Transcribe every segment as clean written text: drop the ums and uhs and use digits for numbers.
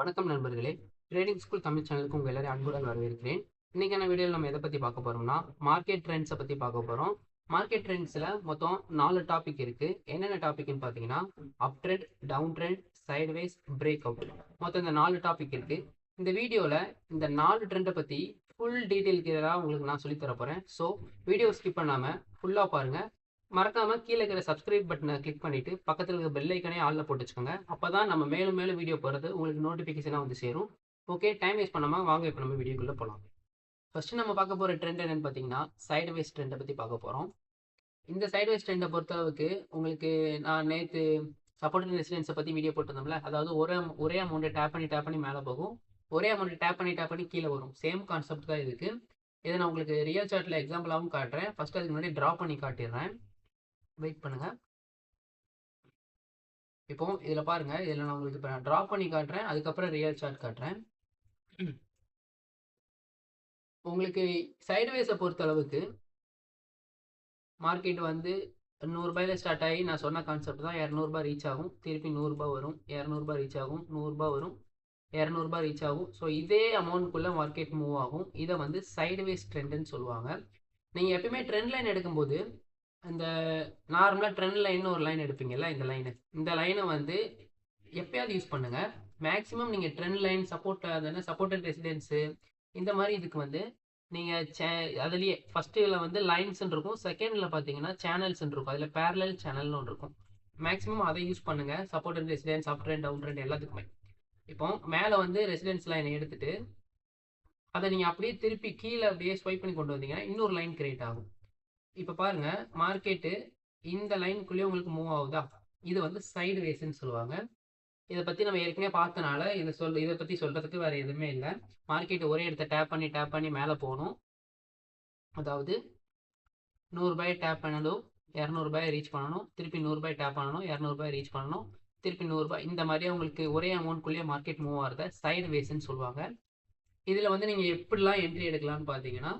வணக்கம் நண்பர்களே. Trading school Tamil சேனலுக்கு உங்கள் எல்லாரையும் அன்புடன் வரவேற்கிறேன். இன்னைக்கான வீடியோவில் நம்ம எதை பற்றி பார்க்க போகிறோம்னா மார்க்கெட் ட்ரெண்ட்ஸை பற்றி பார்க்க போகிறோம். மார்க்கெட் ட்ரெண்ட்ஸில் மொத்தம் 4 டாபிக் இருக்குது. என்னென்ன டாபிக்னு பார்த்தீங்கன்னா up trend, down trend, sideways, break out. மொத்தம் இந்த 4 டாபிக் இருக்குது. இந்த வீடியோவில் இந்த 4 ட்ரெண்டை பற்றி ஃபுல் டீட்டெயில் கிளியராக உங்களுக்கு நான் சொல்லித்தர போகிறேன். ஸோ வீடியோ ஸ்கிப் பண்ணாமல் ஃபுல்லாக பாருங்கள். மறக்காம கீழே இருக்கிற சப்ஸ்கிரைப் பட்டனை கிளிக் பண்ணிட்டு பக்கத்தில் இருக்கிற பெல் ஐக்கனே ஆல்ல போட்டு வச்சுக்கோங்க. அப்பதான் நம்ம மேலும் மேலும் வீடியோ போகிறது உங்களுக்கு நோட்டிஃபிகேஷனாக வந்து சேரும். ஓகே, டைம் வேஸ்ட் பண்ணாமல் வாங்க இப்போ நம்ம வீடியோக்குள்ளே போகலாம். ஃபர்ஸ்ட் நம்ம பார்க்க போகிற ட்ரெண்ட் என்னன்னு பார்த்தீங்கன்னா சைட்வேஸ் ட்ரெண்டை பற்றி பார்க்க போகிறோம். இந்த சைட்வேஸ் ட்ரெண்டை பொறுத்தளவுக்கு உங்களுக்கு நான் நேற்று சப்போர்ட் ரெசிடென்ஸை பற்றி வீடியோ போட்டிருந்தோம்ல, அதாவது ஒரே அமௌண்ட்டை டேப் பண்ணி மேலே போகும், ஒரே அமௌண்ட்டை டேப் பண்ணி கீழே வரும். சேம் கான்செப்ட் தான் இதுக்கு. இதை நான் உங்களுக்கு ரியல் சார்ட்டில் எக்ஸாம்பிளாகவும் காட்டுறேன். ஃபர்ஸ்ட் அதுக்கு முன்னாடி ட்ரா பண்ணி காட்டிடுறேன். வெயிட் பண்ணுங்க. இப்போ இதில் பாருங்க, இதில் நான் உங்களுக்கு இப்போ ட்ரா பண்ணி காட்டுறேன், அதுக்கப்புறம் ரியல் சார்ட் காட்டுறேன். உங்களுக்கு சைட்வேஸை பொறுத்த அளவுக்கு மார்க்கெட் வந்து 100 ரூபாயில ஸ்டார்ட் ஆகி நான் சொன்ன கான்செப்ட் தான். 200 ரூபாய் ரீச் ஆகும், திருப்பி 100 ரூபாய் வரும், 200 ரூபாய் ரீச் ஆகும், 100 ரூபாய் வரும், 200 ரூபாய் ரீச் ஆகும். ஸோ இதே அமௌண்ட்குள்ளே மார்க்கெட் மூவ் ஆகும். இதை வந்து சைட்வேஸ் ட்ரெண்டுன்னு சொல்லுவாங்க. நீங்கள் எப்பயுமே ட்ரெண்ட் லைன் எடுக்கும்போது இந்த நார்மலாக ட்ரெண்ட் லைன் ஒரு லைன் எடுப்பீங்கல்ல, இந்த லைனை வந்து எப்பயாவது யூஸ் பண்ணுங்க. மேக்ஸிமம் நீங்கள் ட்ரெண்ட் லைன் சப்போர்ட்டட் ரெசிடென்ஸு இந்த மாதிரி இதுக்கு வந்து நீங்கள் அதுலேயே ஃபஸ்ட்டில் வந்து லைன்ஸ் இருக்கும், செகண்டில் பார்த்தீங்கன்னா சேனல்ஸ் இருக்கும். அதில் பேரலல் சேனல்னு ஒன்று இருக்கும். மேக்ஸிமம் அதை யூஸ் பண்ணுங்க. Supported residence, up trend, down trend எல்லாத்துக்குமே. இப்போ மேலே வந்து ரெசிடென்ஸ் லைனை எடுத்துட்டு அதை நீங்கள் அப்படியே திருப்பி கீழே அப்படியே ஸ்வைப் பண்ணி கொண்டு வந்தீங்கன்னா இன்னொரு லைன் கிரியேட் ஆகும். இப்போ பாருங்க, மார்க்கெட்டு இந்த லைனுக்குள்ளேயே உங்களுக்கு மூவ் ஆகுதா, இது வந்து சைடு வேஸ்ன்னு சொல்லுவாங்க. இதை பற்றி நம்ம ஏற்கனவே பார்த்தனால இதை பற்றி சொல்கிறதுக்கு வேறு எதுவுமே இல்லை. மார்க்கெட் ஒரே இடத்த டேப் பண்ணி மேலே போகணும். அதாவது 100 ரூபாயை டேப் பண்ணணும், 200 ரூபாயை ரீச் பண்ணணும், திருப்பி 100 ரூபாய் டேப் பண்ணணும், 200 ரூபாய் ரீச் பண்ணணும், திருப்பி 100 ரூபாய். இந்த மாதிரியே உங்களுக்கு ஒரே அமௌண்ட்குள்ளேயே மார்க்கெட் மூவ் ஆகிறத சைடு வேஸ்ன்னு சொல்லுவாங்க. இதில் வந்து நீங்கள் எப்படிலாம் என்ட்ரி எடுக்கலாம்னு பார்த்தீங்கன்னா,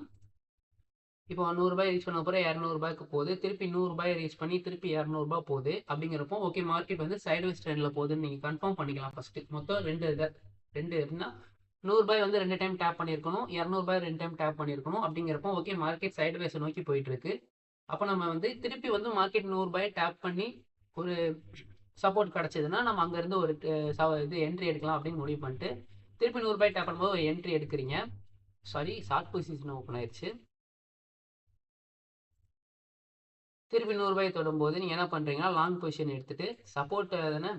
இப்போ 100 ரூபாய் ரீச் பண்ண போகிற 200 ரூபாய்க்கு போகுது, திருப்பி 100 ரூபாய் ரீச் பண்ணி திருப்பி 200 ரூபாய் போகுது. அப்படிங்கிறப்போ ஓகே, மார்க்கெட் வந்து சைட்வேஸ் ட்ரெண்டில் போகுதுன்னு நீங்கள் கன்ஃபார்ம் பண்ணிக்கலாம். ஃபஸ்ட்டு மொத்தம் ரெண்டு எப்படின்னா 100 ரூபாய் வந்து 2 டைம் டேப் பண்ணியிருக்கணும், 200 ரூபாய் 2 டைம் டேப் பண்ணியிருக்கணும். அப்படிங்கிறப்போ ஓகே, மார்க்கெட் சைட்வேஸை நோக்கி போயிட்டு இருக்கு. அப்போ நம்ம வந்து திருப்பி வந்து மார்க்கெட் 100 ரூபாயை டேப் பண்ணி ஒரு சப்போர்ட் கிடச்சிதுன்னா நம்ம அங்கேருந்து ஒரு இது என்ட்ரி எடுக்கலாம் அப்படின்னு முடிவு பண்ணிட்டு திருப்பி 100 ரூபாய் டேப் பண்ணும்போது ஒரு என்ட்ரி எடுக்கிறீங்க. சாரி, ஷார்ட் பொசிஷன் ஓப்பன் ஆயிடுச்சு. திருப்பி 100 ரூபாய் தொடும்போது நீங்கள் என்ன பண்ணுறீங்கன்னா லாங் பொசிஷன் எடுத்துகிட்டு சப்போர்ட் தானே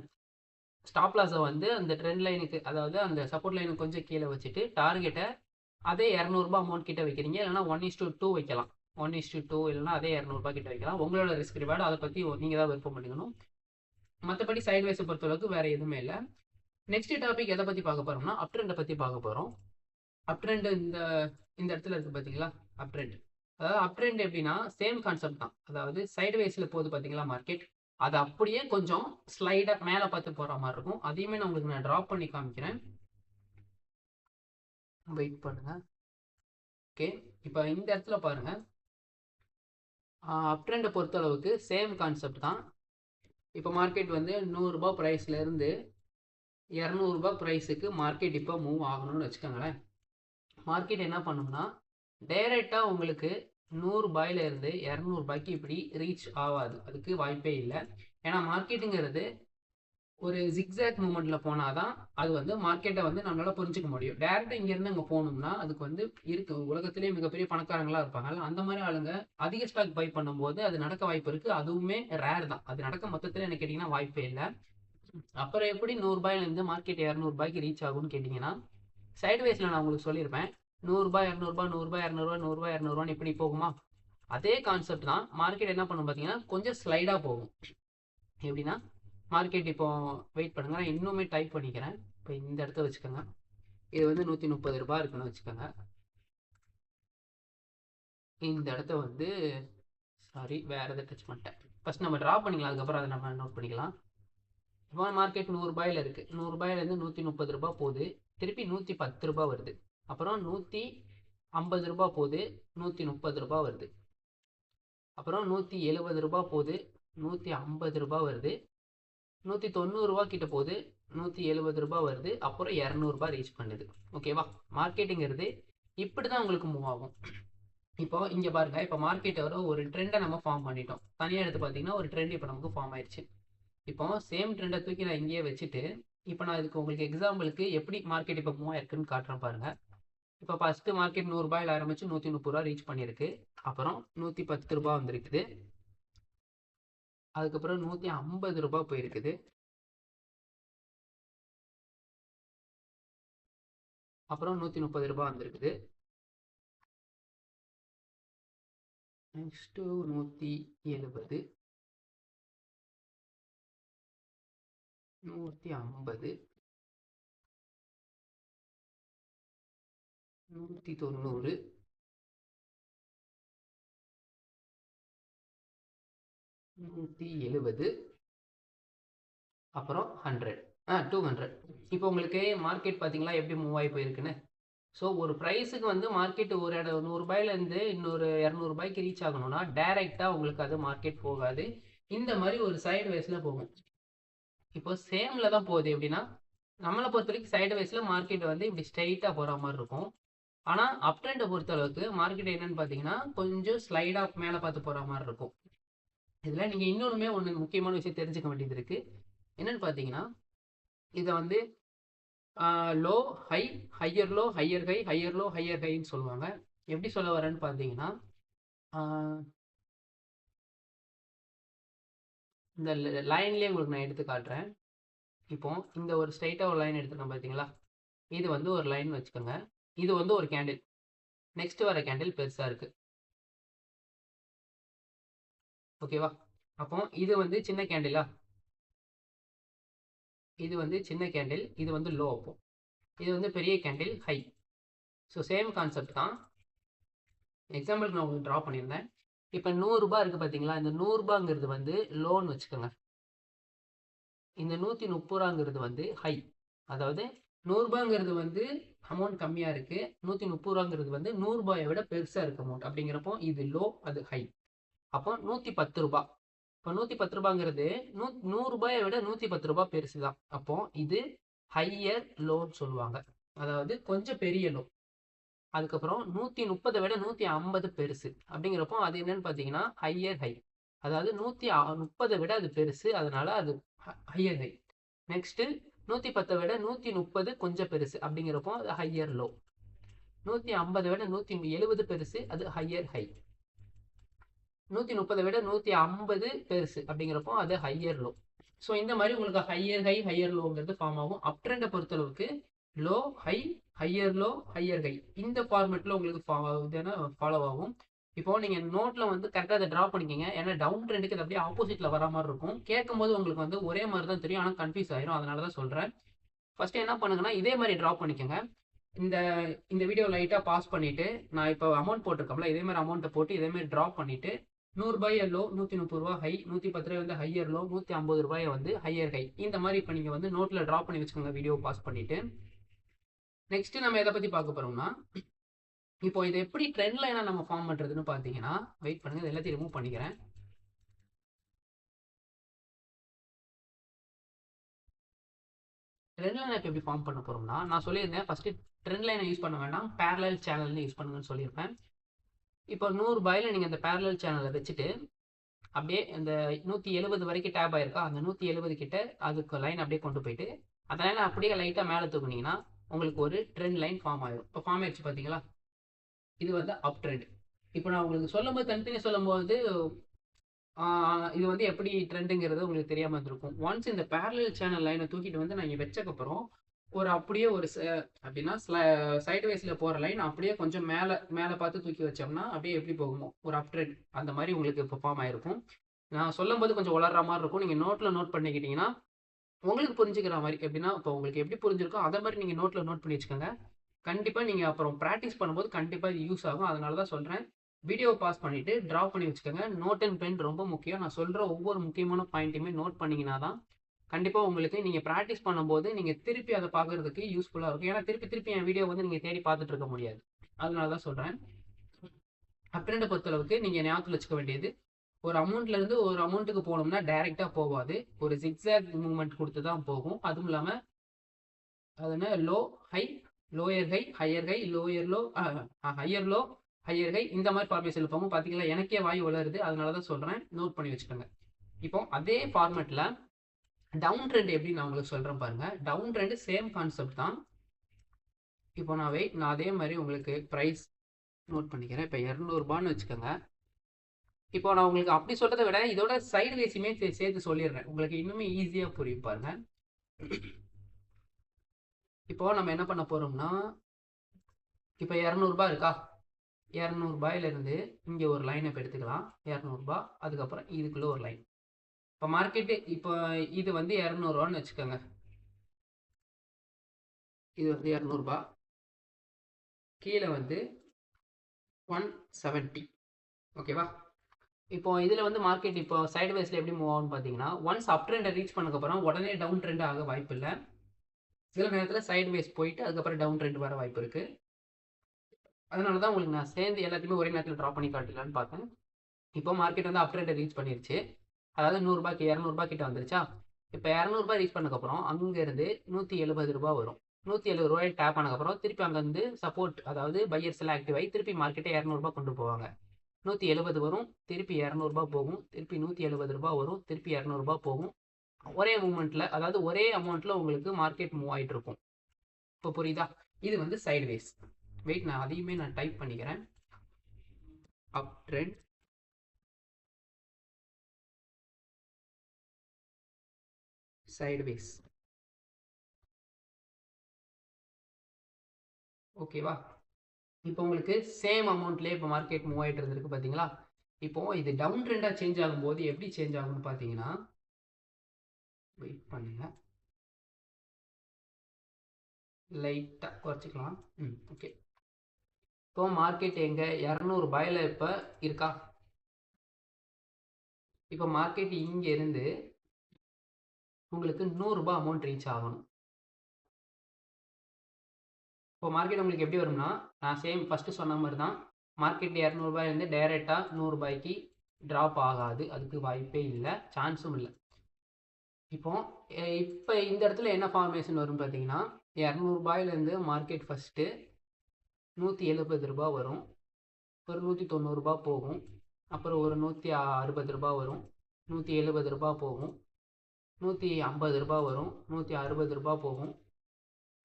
ஸ்டாப் லாஸை வந்து அந்த ட்ரெண்ட் லைனுக்கு, அதாவது அந்த சப்போர்ட் லைனுக்கு கொஞ்சம் கீழே வச்சுட்டு டார்கெட்டை அதே 200 ரூபாய் அமௌண்ட் கிட்ட வைக்கிறீங்க. இல்லைனா 1:2 வைக்கலாம். 1:2 இல்லைனா அதே 200 ரூபாய் கிட்ட வைக்கலாம். உங்களோட ரிஸ்க் ரிவார்டு அதை பற்றி நீங்கள் தான் விருப்பம் பண்ணிக்கணும். மற்றபடி சைட்வேஸை பொறுத்தளவுக்கு வேறு எதுவுமே இல்லை. நெக்ஸ்ட் டாபிக் எதை பற்றி பார்க்க போகிறோம்னா அப் ட்ரெண்டை பற்றி பார்க்க போகிறோம். அப் ட்ரெண்ட் இந்த இடத்துல இருக்குது பார்த்தீங்களா, அப் ட்ரெண்ட். அதாவது அப் ட்ரெண்ட் எப்படின்னா சேம் கான்செப்ட் தான். அதாவது சைட்வேஸில் போகுது பார்த்தீங்களா மார்க்கெட், அது அப்படியே கொஞ்சம் ஸ்லைடாக மேலே பார்த்து போகிற மாதிரி இருக்கும். அதையுமே நான் உங்களுக்கு ட்ராப் பண்ணி காமிக்கிறேன். வெயிட் பண்ணுங்க. ஓகே, இப்போ இந்த இடத்துல பாருங்க, அப் ட்ரெண்டை பொறுத்த அளவுக்கு சேம் கான்செப்ட் தான். இப்போ மார்க்கெட் வந்து 100 ரூபாய் ப்ரைஸ்லேருந்து 200 ரூபாய் ப்ரைஸுக்கு மார்க்கெட் இப்போ மூவ் ஆகணும்னு வச்சுக்கோங்களேன். மார்க்கெட் என்ன பண்ணும்னா டைரெக்டாக உங்களுக்கு 100 ரூபாயிலிருந்து 200 ரூபாய்க்கு இப்படி ரீச் ஆகாது, அதுக்கு வாய்ப்பே இல்லை. ஏன்னா மார்க்கெட்டுங்கிறது ஒரு ஜிக்ஸாக் மூமெண்ட்டில் போனால் தான் அது வந்து மார்க்கெட்டை வந்து நம்மளால் புரிஞ்சிக்க முடியும். டேரெக்டாக இங்கேருந்து அங்கே போகணும்னா அதுக்கு வந்து உலகத்திலேயே மிகப்பெரிய பணக்காரங்களாக இருப்பாங்கல்ல, அந்த மாதிரி ஆளுங்க அதிக ஸ்டாக் பை பண்ணும்போது அது நடக்க வாய்ப்பு இருக்குது. அதுவுமே ரேர் தான். அது நடக்க மொத்தத்தில் என்ன கேட்டிங்கன்னா வாய்ப்பே இல்லை. அப்புறம் எப்படி 100 ரூபாயிலேருந்து மார்க்கெட் 200 ரூபாய்க்கு ரீச் ஆகும்னு கேட்டிங்கன்னா, சைட்வேஸில் நான் உங்களுக்கு சொல்லியிருப்பேன். 100 ரூபாய் 200 ரூபாய் 100 ரூபாய் 200 ரூபாய் 100 ரூபாய் 200 ரூபாய் இப்படி போகுமா, அதே கான்செப்ட் தான். மார்க்கெட் என்ன பண்ணும் பார்த்தீங்கன்னா கொஞ்சம் ஸ்லைடாக போகும். எப்படின்னா மார்க்கெட் இப்போ வெயிட் பண்ணுங்க, நான் இன்னுமே டைப் பண்ணிக்கிறேன். இப்போ இந்த இடத்த வச்சுக்கோங்க, இது வந்து 130 ரூபாய் இருக்குன்னு வச்சுக்கோங்க. இந்த இடத்த வந்து சாரி வேற எதை டச் பண்ணிட்டேன். ஃபர்ஸ்ட் நம்ம ட்ரா பண்ணிக்கலாம், அதுக்கப்புறம் அதை நம்ம நோட் பண்ணிக்கலாம். இப்போ மார்க்கெட் 100 ரூபாயில் இருக்குது. 100 ரூபாயிலேருந்து 130 ரூபாய் போகுது, திருப்பி 110 ரூபாய் வருது, அப்புறம் 150 ரூபாய் போகுது, 130 ரூபாய் வருது, அப்புறம் 170 ரூபாய் போகுது, 150 ரூபாய் வருது, 190 ரூபா கிட்ட போகுது, 170 வருது, அப்புறம் 200 ரீச் பண்ணுது. ஓகேவா? மார்க்கெட்டுங்கிறது இப்படி தான் உங்களுக்கு மூவ் ஆகும். இப்போ இங்க பாருங்க, இப்போ மார்க்கெட் ஒரு ட்ரெண்டை நம்ம ஃபார்ம் பண்ணிட்டோம். தனியாக எடுத்து பார்த்தீங்கன்னா ஒரு ட்ரெண்ட் இப்போ நமக்கு ஃபார்ம் ஆயிடுச்சு. இப்போ சேம் ட்ரெண்டை தூக்கி நான் இங்கேயே வச்சுட்டு, இப்போ நான் இதுக்கு உங்களுக்கு எக்ஸாம்பிளுக்கு எப்படி மார்க்கெட் இப்போ மூவ் ஆயிருக்குன்னு காட்டுறேன் பாருங்க. இப்போ ஃபர்ஸ்ட் மார்க்கெட் 100 ரூபாயில் ஆரம்பிச்சு 130 ரூபா ரீச் பண்ணியிருக்கு. அப்புறம் 110 ரூபா வந்திருக்குது. அதுக்கப்புறம் 150 ரூபாய் போயிருக்குது. அப்புறம் 130 ரூபாய் வந்திருக்குது. நெக்ஸ்ட் 170, 150, 190, 170, அப்புறம் 100, 200. இப்போ உங்களுக்கு மார்க்கெட் பார்த்தீங்களா எப்படி மூவ் ஆகி போயிருக்குன்னு. ஸோ ஒரு ப்ரைஸுக்கு வந்து மார்க்கெட் ஒரு இடம் 100 ரூபாயிலேருந்து இன்னொரு 200 ரூபாய்க்கு ரீச் ஆகணும்னா டைரெக்டாக உங்களுக்கு அது மார்க்கெட் போகாது. இந்த மாதிரி ஒரு சைடு வேஸில் போகும். இப்போ சேமில் தான் போகுது. எப்படின்னா நம்மளை பொறுத்த வரைக்கும் சைடு வேஸில் மார்க்கெட் வந்து இப்படி ஸ்ட்ரைட்டாக போகிற மாதிரி இருக்கும். ஆனால் அப் ட்ரெண்டை பொறுத்த அளவுக்கு மார்க்கெட் என்னன்னு பார்த்தீங்கன்னா கொஞ்சம் ஸ்லைடாக மேலே பார்த்து போகிற மாதிரி இருக்கும். இதில் நீங்கள் இன்னொன்றுமே ஒன்று முக்கியமான விஷயம் தெரிஞ்சுக்க வேண்டியது இருக்குது. என்னன்னு பார்த்தீங்கன்னா இதை வந்து low high, higher low, higher high, higher low, higher ஹைன்னு சொல்லுவாங்க. எப்படி சொல்ல வரேன்னு பார்த்தீங்கன்னா இந்த லைன்லேயே உங்களுக்கு நான் எடுத்து காட்டுறேன். இப்போ இந்த ஒரு ஸ்ட்ரைட்டாக ஒரு லைன் எடுத்துக்கோங்க பார்த்தீங்களா. இது வந்து ஒரு லைன் வச்சுக்கோங்க. இது வந்து ஒரு கேண்டில். நெக்ஸ்ட் வர கேண்டில் பெருசாக இருக்கு. ஓகேவா? அப்போ இது வந்து சின்ன கேண்டிலா, இது வந்து சின்ன கேண்டில், இது வந்து லோ. அப்போ இது வந்து பெரிய candle high. So same concept தான். எக்ஸாம்பிளுக்கு நான் உங்களுக்கு ட்ரா பண்ணியிருந்தேன். இப்போ 100 ரூபாய் இருக்குது பார்த்தீங்களா. இந்த 100 ரூபாங்கிறது வந்து லோன்னு வச்சுக்கோங்க. இந்த 130 ரூபாங்கிறது வந்து ஹை. அதாவது 100 ரூபாங்கிறது வந்து அமௌண்ட் கம்மியாக இருக்குது. 130 ரூபாங்கிறது வந்து 100 ரூபாயை விட பெருசாக இருக்கு அமௌண்ட். அப்படிங்கிறப்போ இது லோ, அது ஹை. அப்போ 110 ரூபாய். இப்போ 110 ரூபாங்கிறது 100 ரூபாயை விட 110 ரூபாய் பெருசு தான். அப்போ இது ஹையர் லோன்னு சொல்லுவாங்க. அதாவது கொஞ்சம் பெரிய லோ. அதுக்கப்புறம் 130 விட 150 பெருசு. அப்படிங்கிறப்போ அது என்னன்னு பார்த்தீங்கன்னா ஹையர் ஹை. அதாவது 130 விட அது பெருசு, அதனால அது ஹையர் ஹை. நெக்ஸ்ட் 110 விட 130 கொஞ்சம் பெருசு. அப்படிங்கிறப்போ அது ஹையர் லோ. 150 விட 170 பெருசு, அது ஹையர் ஹை. 130 விட 150 பெருசு. அப்படிங்கிறப்போ அது ஹையர் லோ. ஸோ இந்த மாதிரி உங்களுக்கு ஹையர் ஹை, ஹையர் லோங்கிறது ஃபார்ம் ஆகும். அப் ட்ரெண்டை பொறுத்தளவுக்கு low high, higher low, higher high, இந்த ஃபார்மெட்டில் உங்களுக்கு ஃபாலோ ஆகும். இப்போ நீங்கள் நோட்டில் வந்து கரெக்டாக அதை ட்ரா பண்ணிக்கிங்க. ஏன்னா டவுன் ட்ரெண்டுக்கு அது அப்படியே ஆப்போசிட்டில் வர மாதிரி இருக்கும். கேட்கும் போது உங்களுக்கு வந்து ஒரே மாதிரி தான் தெரியும், ஆனால் கன்ஃபியூஸ் ஆயிரும். அதனால தான் சொல்கிறேன். ஃபஸ்ட்டு என்ன பண்ணுங்கன்னா இதே மாதிரி ட்ரா பண்ணிக்கோங்க. இந்த இந்த வீடியோ லைட்டாக பாஸ் பண்ணிவிட்டு நான் இப்போ அமௌண்ட் போட்டிருக்கோம்ல, இதே மாதிரி அமௌண்ட்டை போட்டு இதே மாதிரி ட்ரா பண்ணிவிட்டு 100 ரூபாய் லோ, 130 ரூபா ஹை, 110 ரூபாய் வந்து ஹையர் லோ, 150 ரூபாய் வந்து ஹையர் ஹை. இந்த மாதிரி இப்போ நீங்கள் வந்து நோட்டில் ட்ரா பண்ணி வச்சுக்கோங்க வீடியோ பாஸ் பண்ணிவிட்டு. நெக்ஸ்ட் நம்ம எதை பற்றி பார்க்க போகிறோம்னா, இப்போ இதை எப்படி ட்ரெண்ட் லைனாக நம்ம ஃபார்ம் பண்ணுறதுன்னு பார்த்தீங்கன்னா, வெயிட் பண்ணுங்கள், இது எல்லாத்தையும் ரிமூவ் பண்ணிக்கிறேன். ட்ரெண்ட் லைனை இப்போ எப்படி ஃபார்ம் பண்ண போகிறோம்னா, நான் சொல்லியிருந்தேன் ஃபஸ்ட்டு ட்ரெண்ட் லைனை யூஸ் பண்ண வேண்டாம், பேரலல் சேனல்னு யூஸ் பண்ணுங்கன்னு சொல்லியிருப்பேன். இப்போ 100 ரூபாயில் நீங்கள் இந்த பேரலல் சேனலை வச்சுட்டு அப்படியே இந்த 170 வரைக்கும் டேப் ஆயிருக்கா, அந்த 170 கிட்ட அதுக்கு லைன் அப்படியே கொண்டு போயிட்டு அந்த லைனை அப்படியே லைட்டாக மேலே தூக்குனீங்கன்னா உங்களுக்கு ஒரு ட்ரெண்ட் லைன் ஃபார்ம் ஆயிடும். இப்போ ஃபார்ம் ஆயிடுச்சு பார்த்தீங்களா. இது வந்து அப் ட்ரெண்ட். இப்போ நான் உங்களுக்கு சொல்லும்போது தனித்தனியாக சொல்லும்போது இது வந்து எப்படி ட்ரெண்டுங்கிறது உங்களுக்கு தெரியாமல் இருந்திருக்கும். ஒன்ஸ் இந்த பேரலல் சேனல் லைனை தூக்கிட்டு வந்து நான் வச்சக்கப்புறம் ஒரு அப்படியே ஒரு அப்படின்னா சைடு வைஸில் போகிற லைன் அப்படியே கொஞ்சம் மேலே மேலே பார்த்து தூக்கி வச்சோம்னா அப்படியே எப்படி போகுமோ ஒரு அப் ட்ரெண்ட் அந்த மாதிரி உங்களுக்கு இப்போ ஃபார்ம் ஆயிருக்கும். நான் சொல்லும்போது கொஞ்சம் வளர்ற மாதிரி இருக்கும். நீங்கள் நோட்டில் நோட் பண்ணிக்கிட்டீங்கன்னா உங்களுக்கு புரிஞ்சுக்கிற மாதிரி. எப்படின்னா இப்போ உங்களுக்கு எப்படி புரிஞ்சிருக்கோ அதை மாதிரி நீங்கள் நோட்டில் நோட் பண்ணி வச்சுக்கோங்க. கண்டிப்பாக நீங்கள் அப்புறம் ப்ராக்டிஸ் பண்ணும்போது கண்டிப்பாக இது யூஸ் ஆகும். அதனால தான் சொல்கிறேன், வீடியோ பாஸ் பண்ணிவிட்டு ட்ரா பண்ணி வச்சுக்கோங்க. நோட் அண்ட் பென் ரொம்ப முக்கியம். நான் சொல்கிற ஒவ்வொரு முக்கியமான பாயிண்ட்டையுமே நோட் பண்ணிங்கன்னா தான் கண்டிப்பாக உங்களுக்கு நீங்கள் ப்ராக்டிஸ் பண்ணும்போது நீங்கள் திருப்பி அதை பார்க்குறதுக்கு யூஸ்ஃபுல்லாக இருக்கும். ஏன்னா திருப்பி என் வீடியோ வந்து நீங்கள் தேடி பார்த்துட்டு இருக்க முடியாது. அதனால தான் சொல்கிறேன். அப் ட்ரெண்டை பொறுத்தளவுக்கு நீங்கள் ஞாபகத்தில் வச்சுக்க வேண்டியது, ஒரு அமௌண்ட்லேருந்து ஒரு அமௌண்ட்டுக்கு போனோம்னா டைரெக்டாக போகாது, ஒரு ஜிக்ஸாக் மூவ்மெண்ட் கொடுத்து தான் போகும். அதுவும் இல்லாமல் அதுனா low high, lower high, higher high, lower low, higher low, higher high, இந்த மாதிரி ஃபார்மேஷன் இருப்பாங்க. பார்த்தீங்களா, எனக்கே வாய் வளருது, அதனால தான் சொல்கிறேன், நோட் பண்ணி வச்சுக்கோங்க. இப்போ அதே ஃபார்மேட்டில் டவுன் ட்ரெண்ட் எப்படி நான் உங்களுக்கு சொல்கிறேன் பாருங்க. டவுன் ட்ரெண்ட் சேம் கான்செப்ட் தான். இப்போ நான் அதே மாதிரி உங்களுக்கு ப்ரைஸ் நோட் பண்ணிக்கிறேன். இப்போ 200 வச்சுக்கோங்க. இப்போ நான் உங்களுக்கு அப்படி சொல்றதை விட இதோட சைடு வேஸுமே சேர்த்து சொல்லிடுறேன், உங்களுக்கு இன்னுமே ஈஸியாக புரியும் பாருங்க. இப்போ நம்ம என்ன பண்ண போறோம்னா, இப்போ 200 இருக்கா, 200 இருந்து இங்கே ஒரு லைனை இப்போ எடுத்துக்கலாம். 200, அதுக்கப்புறம் இதுக்குள்ள ஒரு லைன். இப்போ மார்க்கெட்டு இப்போ இது வந்து 200 வச்சுக்கோங்க. இது வந்து 200, கீழே வந்து 170. ஓகேவா? இப்போ இதில் வந்து மார்க்கெட் இப்போ சைடு வேஸில் எப்படி மூவ் ஆகும்னு பார்த்தீங்கன்னா, ஒன்ஸ் அப் ட்ரெண்டை ரீச் பண்ணக்கப்புறம் உடனே டவுன் ட்ரெண்ட் ஆக வாய்ப்பு இல்லை. சில நேரத்தில் சைடு வேஸ் போயிட்டு அதுக்கப்புறம் டவுன் ட்ரெண்ட் வர வாய்ப்பு இருக்குது. அதனால தான் உங்களுக்கு நான் சேர்ந்து எல்லாத்தையுமே ஒரே நேரத்தில் ட்ராப் பண்ணி காட்டலான்னு பார்த்தேன். இப்போ மார்க்கெட் வந்து அப் ட்ரெண்டை ரீச் பண்ணிருச்சு. அதாவது 100 200 கிட்ட வந்துருச்சா. இப்போ 200 ரீச் பண்ணக்கப்புறம் அங்கேருந்து 170 வரும். 170 டேப் ஆனதுக்கப்புறம் திருப்பி அங்கேருந்து சப்போர்ட், அதாவது பையர்ஸ் எல்லாம் ஆக்டிவ் ஆகி திருப்பி மார்க்கெட்டை 200 கொண்டு போவாங்க. 170 வரும், திருப்பி 200 போகும், திருப்பி 170 வரும், திருப்பி 200 போகும். ஒரே மூமெண்ட்ல, அதாவது ஒரே அமௌண்ட்ல உங்களுக்கு மார்க்கெட் மூவ் ஆகிட்டு இருக்கும். இப்போ புரியுதா? இது வந்து சைட்வேஸ். வெயிட், நான் அதையுமே நான் டைப் பண்ணிக்கிறேன். அப் ட்ரெண்ட், சைட்வேஸ். ஓகேவா? இப்போ உங்களுக்கு சேம் அமௌண்ட்லேயே இப்போ மார்க்கெட் மூவ் ஆகிட்டு இருந்திருக்கு பார்த்தீங்களா. இப்போ இது டவுன் ட்ரெண்டாக சேஞ்ச் ஆகும்போது எப்படி சேஞ்ச் ஆகும்னு பார்த்தீங்கன்னா, வெயிட் பண்ணுங்க, லைட்டாக குறைச்சிக்கலாம். ஓகே. இப்போ மார்க்கெட் எங்கே 200 இப்போ இருக்கா. இப்போ மார்க்கெட் இங்கே இருந்து உங்களுக்கு 100 அமௌண்ட் ரீச் ஆகணும். இப்போ மார்க்கெட் உங்களுக்கு எப்படி வரும்னா, நான் சேம் ஃபஸ்ட்டு சொன்ன மாதிரி தான், மார்க்கெட் 200 டைரெக்டாக 100 ட்ராப் ஆகாது, அதுக்கு வாய்ப்பே இல்லை, சான்ஸும் இல்லை. இப்போ இந்த இடத்துல என்ன ஃபார்மேஷன் வரும்னு பார்த்தீங்கன்னா, 200 மார்க்கெட் ஃபஸ்ட்டு 170 வரும், ஒரு 190 போகும், அப்புறம் ஒரு 160 வரும், 170 போகும், 150 வரும், 160 போகும்,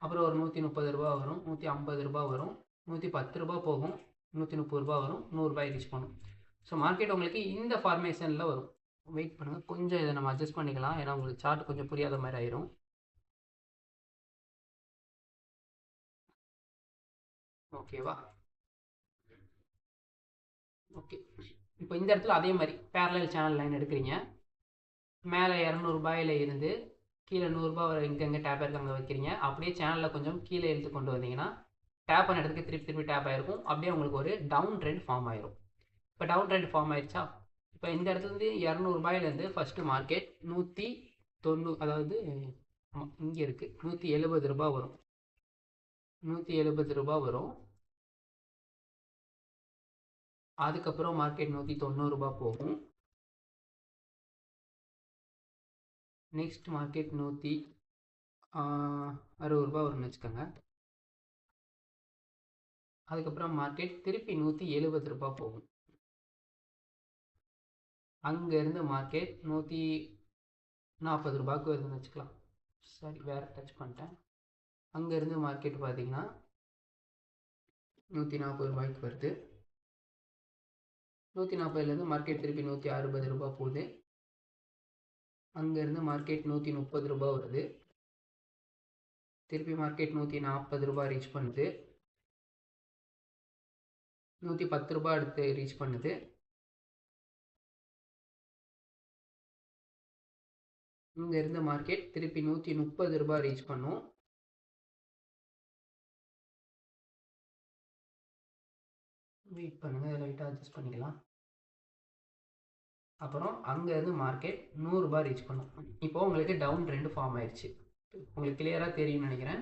அப்புறம் ஒரு 130 வரும், 150 வரும், 110 போகும், 130 வரும், 100 ரீச் பண்ணும். ஸோ மார்க்கெட் உங்களுக்கு இந்த ஃபார்மேஷனில் வரும். வெயிட் பண்ணுங்கள், கொஞ்சம் இதை நம்ம அட்ஜஸ்ட் பண்ணிக்கலாம், ஏன்னா உங்களுக்கு சார்ட் கொஞ்சம் புரியாத மாதிரி ஆயிரும். ஓகேவா? ஓகே. இப்போ இந்த இடத்துல அதே மாதிரி பேரலல் சேனல் லைன் எடுக்கிறீங்க. மேலே 200 இருந்து கீழே 100 வரை எங்கெங்கே டேப் இருக்கு அங்கே வைக்கிறீங்க. அப்படியே சேனலில் கொஞ்சம் கீழே இழுத்து கொண்டு வந்தீங்கன்னா டேப் பண்ண இடத்துக்கு திருப்பி டேப் ஆகிருக்கும். அப்படியே உங்களுக்கு ஒரு டவுன் ட்ரெண்ட் ஃபார்ம் ஆயிரும். இப்போ டவுன் ட்ரெண்ட் ஃபார்ம் ஆயிடுச்சா. இப்போ இந்த இடத்துலேருந்து 200 ஃபஸ்ட்டு மார்க்கெட் 190, அதாவது இங்கே இருக்குது 170 வரும், 170 வரும். அதுக்கப்புறம் மார்க்கெட் 190 போகும். நெக்ஸ்ட் மார்க்கெட் 160 வரும்னு வச்சுக்கோங்க. அதுக்கப்புறம் மார்க்கெட் திருப்பி 170 போகும். அங்கேருந்து மார்க்கெட் 140 வருதுன்னு வச்சுக்கலாம். சரி, வேறு டச் பண்ணிட்டேன். அங்கேருந்து மார்க்கெட் பார்த்தீங்கன்னா 140 வருது. 140 மார்க்கெட் திருப்பி 160 போகுது. அங்கேருந்து மார்க்கெட் 130 வருது. திருப்பி மார்க்கெட் 140 ரீச் பண்ணுது. 110 அடுத்து ரீச் பண்ணுது. இங்கேருந்து மார்க்கெட் திருப்பி 130 ரீச் பண்ணும். வெயிட் பண்ணுங்கள், லைட்டாக அட்ஜஸ்ட் பண்ணிக்கலாம். அப்புறம் அங்கேருந்து மார்க்கெட் 100 ரீச் பண்ணும். இப்போ உங்களுக்கு டவுன் ட்ரெண்ட் ஃபார்ம் ஆயிடுச்சு. உங்களுக்கு கிளியராக தெரியும்னு நினைக்கிறேன்.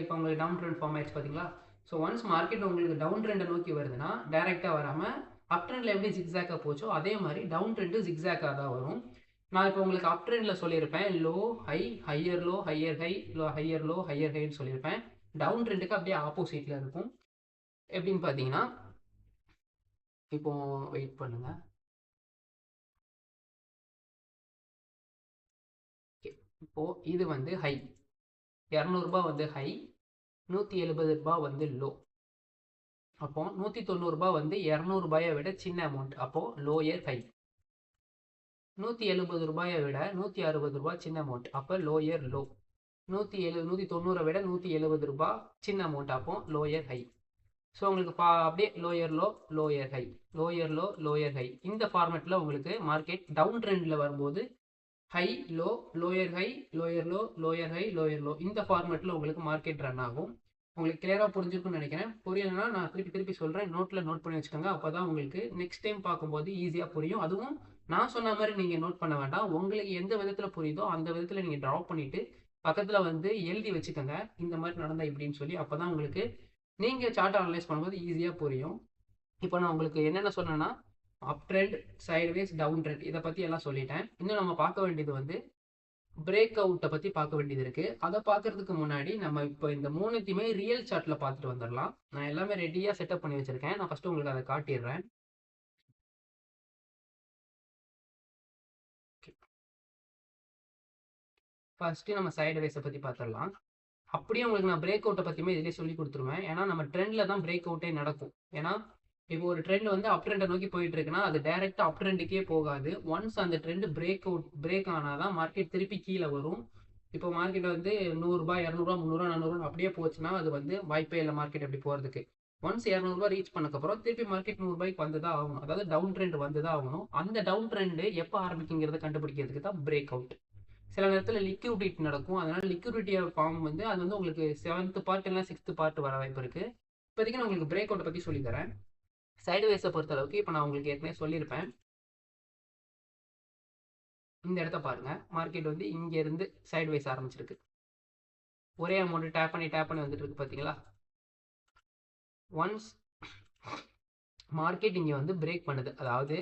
இப்போ உங்களுக்கு டவுன் ட்ரெண்ட் ஃபார்ம் ஆயிடுச்சு பார்த்தீங்களா. ஸோ ஒன்ஸ் மார்க்கெட் உங்களுக்கு டவுன் ட்ரெண்டை நோக்கி வருதுன்னா டைரெக்டாக வராமல் அப் ட்ரெண்டில் எப்படி ஜிக்ஸாக்காக போச்சோ அதே மாதிரி டவுன் ட்ரெண்டு ஜிக்ஸாக்காக தான் வரும். நான் இப்போ உங்களுக்கு அப் ட்ரெண்டில் சொல்லியிருப்பேன் low high, higher low, higher high, higher low, higher ஹைன்னு சொல்லியிருப்பேன். டவுன் ட்ரெண்டுக்கு அப்படியே ஆப்போசிட்டில் இருக்கும். எப்படின்னு பார்த்தீங்கன்னா, இப்போ வெயிட் பண்ணுங்க. இப்போ இது வந்து ஹை, 200 ரூபாய் வந்து ஹை, 170 ரூபாய் வந்து லோ. அப்போ 190 ரூபாய் வந்து 200 ரூபாயை விட சின்ன அமௌண்ட், அப்போ லோயர் ஹை. 170 ரூபாயை விட 160 ரூபாய் சின்ன அமௌண்ட், அப்போ லோயர் லோ. 190 விட 170 ரூபாய் சின்ன அமௌண்ட், அப்போ லோயர் ஹை. ஸோ உங்களுக்கு அப்படியே lower low, lower high, lower low, lower high. இந்த ஃபார்மேட்டில் உங்களுக்கு மார்க்கெட் டவுன் ட்ரெண்டில் வரும்போது high low, lower high, lower low, lower high, lower low, இந்த ஃபார்மேட்டில் உங்களுக்கு மார்க்கெட் ரன் ஆகும். உங்களுக்கு கிளியராக புரிஞ்சிருக்குன்னு நினைக்கிறேன். புரியலைன்னா நான் திருப்பி திருப்பி சொல்கிறேன், நோட்டில் நோட் பண்ணி வச்சுக்கோங்க. அப்போ தான் உங்களுக்கு நெக்ஸ்ட் டைம் பார்க்கும்போது ஈஸியாக புரியும். அதுவும் நான் சொன்ன மாதிரி நீங்கள் நோட் பண்ண வேண்டாம். உங்களுக்கு எந்த விதத்தில் புரியுதோ அந்த விதத்தில் நீங்கள் ட்ரா பண்ணிவிட்டு பக்கத்தில் வந்து எழுதி வச்சுக்கோங்க, இந்த மாதிரி நடந்தா இப்படின்னு சொல்லி. அப்போ தான் உங்களுக்கு நீங்கள் சார்ட் அனலைஸ் பண்ணும்போது ஈஸியாக புரியும். இப்போ நான் உங்களுக்கு என்னென்ன சொன்னேன்னா, up trend, sideways, down trend, இதை பற்றி எல்லாம் சொல்லிட்டேன். இன்னும் நம்ம பார்க்க வேண்டியது வந்து பிரேக் அவுட்டை பற்றி பார்க்க வேண்டியது இருக்குது. அதை பார்க்கறதுக்கு முன்னாடி நம்ம இப்போ இந்த மூணுத்தையுமே ரியல் சார்ட்டில் பார்த்துட்டு வந்துடலாம். நான் எல்லாமே ரெடியாக செட்டப் பண்ணி வச்சுருக்கேன். நான் ஃபஸ்ட்டு உங்களுக்கு அதை காட்டிடுறேன். ஃபஸ்ட்டு நம்ம சைட்வேஸை பற்றி பார்த்துடலாம். அப்படியே உங்களுக்கு நான் பிரேக் அவுட்டை பற்றியுமே இதிலே சொல்லி கொடுத்துருவேன். ஏன்னா நம்ம ட்ரெண்டில் தான் பிரேக் அவுட்டே நடக்கும். ஏன்னா இப்போ ஒரு ட்ரெண்ட் வந்து அப் ட்ரெண்டை நோக்கி போயிட்டு இருக்குன்னா அது டைரெக்டாக அப் ட்ரெண்டுக்கே போகாது. ஒன்ஸ் அந்த ட்ரெண்ட் பிரேக் ஆனால் தான் மார்க்கெட் திருப்பி கீழே வரும். இப்போ மார்க்கெட் வந்து 100 ரூபாய், 200 ரூபாய், 300 ரூபாய், 400 அப்படியே போச்சுன்னா அது வந்து வாய்ப்பே இல்லை மார்க்கெட் அப்படி போகிறதுக்கு. ஒன்ஸ் 200 ரூபாய் ரீச் பண்ணக்கப்புறம் திருப்பி மார்க்கெட் 100 ரூபாய்க்கு வந்து தான் ஆகணும். அதாவது டவுன் ட்ரெண்ட் வந்து தான் ஆகணும். அந்த டவுன் ட்ரெண்டு எப்போ ஆரம்பிக்குங்கிறத கண்டுபிடிக்கிறதுக்கு தான் பிரேக் அவுட். சில நேரத்தில் லிக்விடிட்டி நடக்கும். அதனால லிக்விடிட்டியை ஃபார்ம் வந்து அது வந்து உங்களுக்கு 7th பார்ட் இல்லை 6th பார்ட் வர வாய்ப்பு இருக்குது. இப்போதைக்கு நான் உங்களுக்கு பிரேக் அவுட்டை பற்றி சொல்லித்தரேன். சைடுவேஸை பொறுத்த அளவுக்கு இப்போ நான் உங்களுக்கு ஏற்கனவே சொல்லியிருப்பேன். இந்த இடத்த பாருங்க, மார்க்கெட் வந்து இங்க இருந்து சைடுவேஸ் ஆரம்பிச்சிருக்கு. ஒரே அமௌண்ட் டேப் பண்ணி வந்துட்டு இருக்கு பார்த்தீங்களா. ஒன்ஸ் மார்க்கெட் இங்க வந்து பிரேக் பண்ணுது, அதாவது